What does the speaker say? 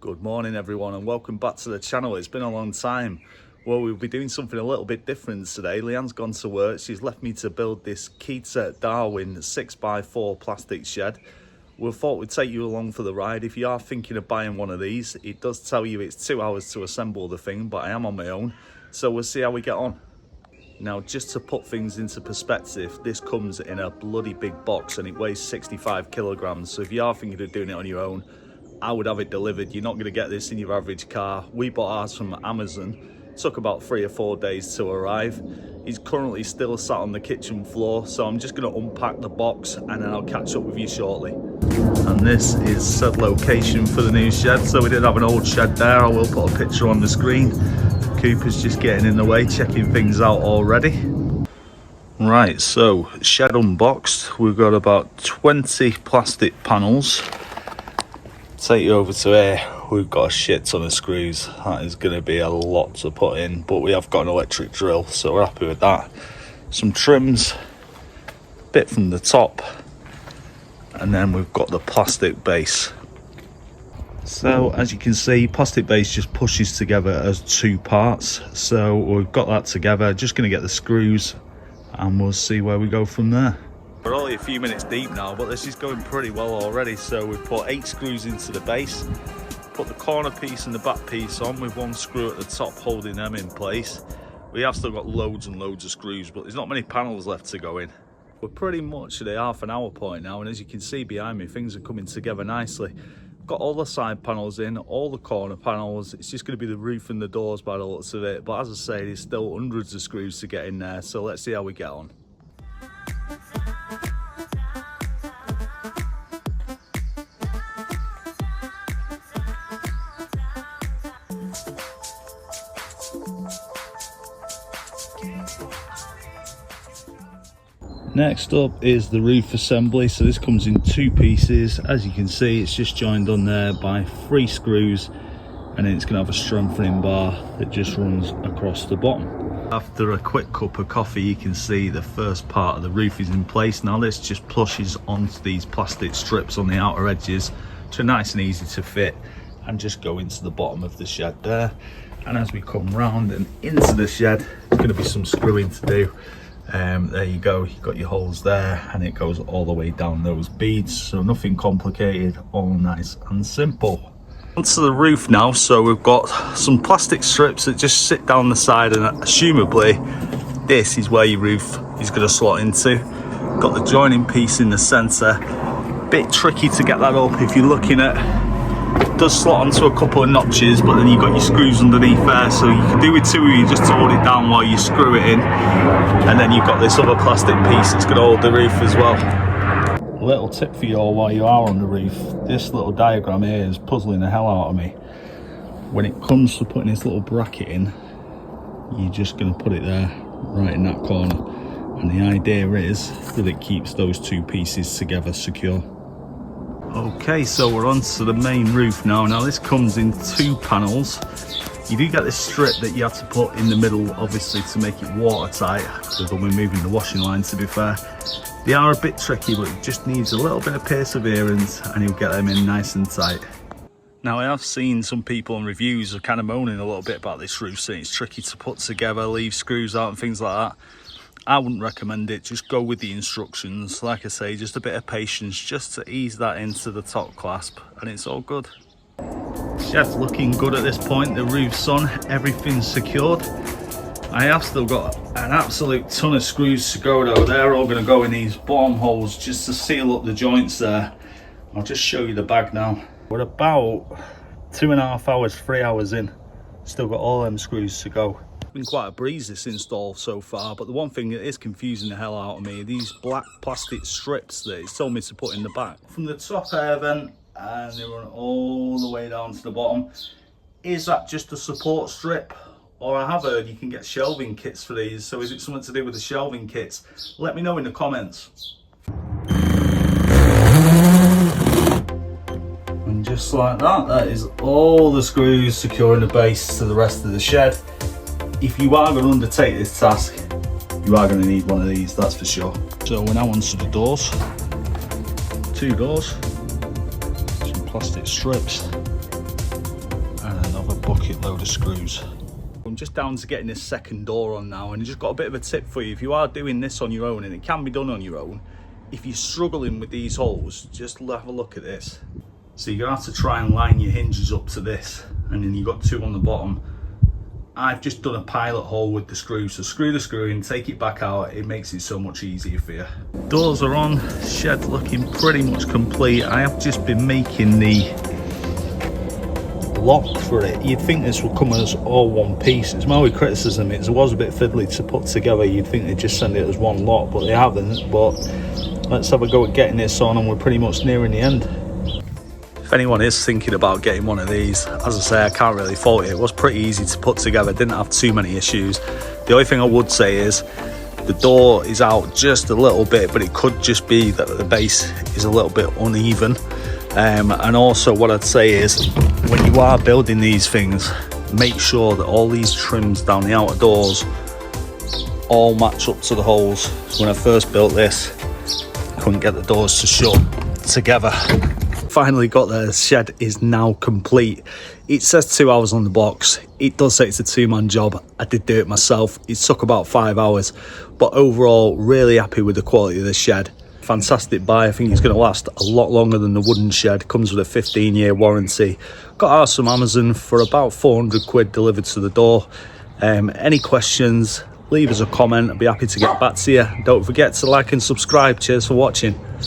Good morning everyone and welcome back to the channel. It's been a long time. Well, we'll be doing something a little bit different today. Leanne's gone to work. She's left me to build this Keter Darwin 6x4 plastic shed. We thought we'd take you along for the ride. If you are thinking of buying one of these, it does tell you it's 2 hours to assemble the thing, but I am on my own, so we'll see how we get on. Now, just to put things into perspective, this comes in a bloody big box and it weighs 65 kilograms. So if you are thinking of doing it on your own, I would have it delivered. You're not going to get this in your average car. We bought ours from Amazon. It took about 3 or 4 days to arrive. It's currently still sat on the kitchen floor, so I'm just going to unpack the box and then I'll catch up with you shortly. And this is said location for the new shed. So we did have an old shed there. I will put a picture on the screen. Cooper's just getting in the way, checking things out already. Right, so shed unboxed. We've got about 20 plastic panels. Take you over to here. We've got a shit ton of screws. That is going to be a lot to put in, but we have got an electric drill, so we're happy with that. Some trims, bit from the top, and then we've got the plastic base. So as you can see, plastic base just pushes together as 2 parts. So we've got that together. Just going to get the screws and we'll see where we go from there. We're only a few minutes deep now, but this is going pretty well already. So we've put 8 screws into the base, put the corner piece and the back piece on with 1 screw at the top holding them in place. We have still got loads and loads of screws, but there's not many panels left to go in. We're pretty much at a half-an-hour point now, and as you can see behind me, things are coming together nicely. Got all the side panels in, all the corner panels. It's just going to be the roof and the doors by the looks of it, but as I say, there's still hundreds of screws to get in there, so let's see how we get on. Next up is the roof assembly. So this comes in 2 pieces. As you can see, it's just joined on there by 3 screws, and then it's going to have a strengthening bar that just runs across the bottom. After a quick cup of coffee, you can see the first part of the roof is in place. Now this just plushes onto these plastic strips on the outer edges, which are nice and easy to fit and just go into the bottom of the shed there. And as we come round and into the shed, there's going to be some screwing to do. There you go, you've got your holes there, and it goes all the way down those beads, so nothing complicated, all nice and simple. Onto the roof now. So we've got some plastic strips that just sit down the side, and assumably this is where your roof is going to slot into. Got the joining piece in the center. Bit tricky to get that up. If you're looking at, it does slot onto a couple of notches, but then you've got your screws underneath there, so you can do with 2 of you just to hold it down while you screw it in. And then you've got this other plastic piece that's going to hold the roof as well. A little tip for you all while you are on the roof. This little diagram here is puzzling the hell out of me. When it comes to putting this little bracket in, you're just going to put it there, right in that corner. And the idea is that it keeps those 2 pieces together secure. Okay, so we're on to the main roof now. Now this comes in 2 panels. You do get this strip that you have to put in the middle, obviously, to make it watertight, because we'll be moving the washing line, to be fair. They are a bit tricky, but it just needs a little bit of perseverance and you'll get them in nice and tight. Now I have seen some people in reviews are kind of moaning a little bit about this roof, saying it's tricky to put together, leave screws out and things like that. I wouldn't recommend it. Just go with the instructions. Like I say, just a bit of patience just to ease that into the top clasp, and it's all good. Shed's looking good at this point. The roof's on, everything's secured. I have still got an absolute ton of screws to go though. They're all going to go in these bottom holes just to seal up the joints there. I'll just show you the bag now. We're about 2.5 hours, 3 hours in. Still got all them screws to go. It's been quite a breeze this install so far, but the one thing that is confusing the hell out of me are these black plastic strips that it's told me to put in the back. From the top air vent, and they run all the way down to the bottom. Is that just a support strip? Or I have heard you can get shelving kits for these, so is it something to do with the shelving kits? Let me know in the comments. And just like that, that is all the screws securing the base to the rest of the shed. If you are going to undertake this task, you are going to need one of these, that's for sure. So we're now onto the doors. 2 doors, some plastic strips, load of screws. I'm just down to getting this second door on now, and I just got a bit of a tip for you. If you are doing this on your own, and it can be done on your own, if you're struggling with these holes, just have a look at this. So you're gonna have to try and line your hinges up to this, and then you've got two on the bottom. I've just done a pilot hole with the screw, so screw the screw in, take it back out, it makes it so much easier for you. Doors are on, shed looking pretty much complete. I have just been making the lock for it. You'd think this would come as all one piece. It's my only criticism is it was a bit fiddly to put together. You'd think they'd just send it as one lot, but they haven't. But let's have a go at getting this on, and we're pretty much nearing the end. If anyone is thinking about getting one of these, as I say, I can't really fault it. It was pretty easy to put together, didn't have too many issues. The only thing I would say is the door is out just a little bit, but it could just be that the base is a little bit uneven. And also what I'd say is when you are building these things, make sure that all these trims down the outer doors all match up to the holes. So when I first built this, I couldn't get the doors to shut together. Finally got there. The shed is now complete. It says 2 hours on the box. It does say it's a two-man job. I did do it myself. It took about 5 hours, but overall really happy with the quality of the shed. Fantastic buy. I think it's going to last a lot longer than the wooden shed. Comes with a 15-year warranty. Got ours from Amazon for about 400 quid delivered to the door. Any questions, leave us a comment. I'd be happy to get back to you. Don't forget to like and subscribe. Cheers for watching.